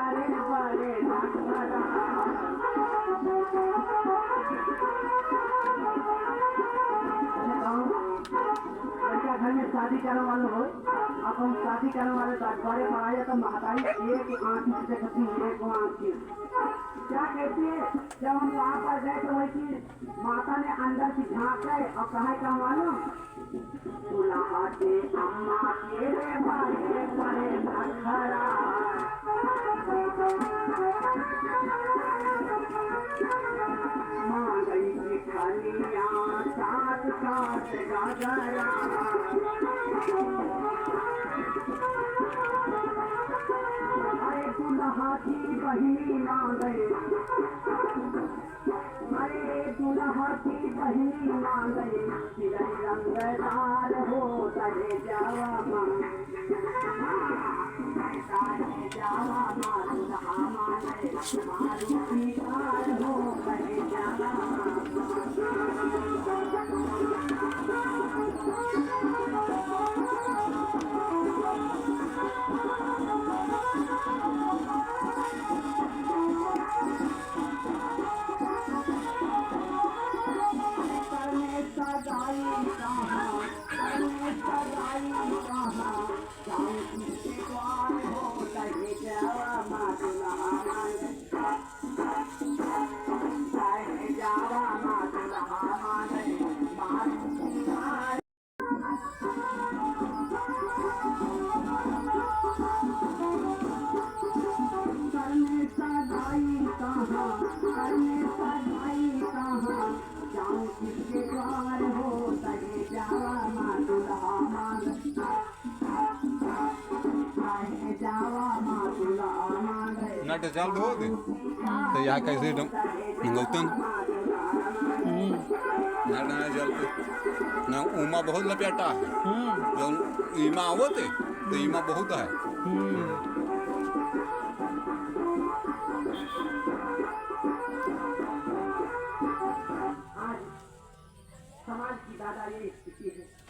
बड़े बड़े नखरा। लड़का घर में शादी करने वाले हो, अपन शादी करने वाले बड़े पढ़ाई तो महताई एक आँख से देखती एक आँख की क्या कहती है। जब हम वहाँ पर गए तो वही माता ने अंदर की झाँक गए और कहा क्या मालूम, दुल्हा के अम्मा के बड़े बड़े नखरा। माँ गई मिठाइयाँ साथ साथ गाजरा। अरे दुल्हा की बहिनी माँ गए, अरे दुल्हा की बहिनी माँ गए, रंगदार हो तहे जावा माँ, तहे जावा माँ दुल्हा माँ गए, मारुति कार हो तहे जावा माँ। नाट्य चाल बहुत तो यहाँ कैसे मंगलतन नाट्य चलते ना उमा बहुत लपेटा है जब ईमा आवते तो ईमा बहुत है। आज समाज की दादा ये स्थिति है।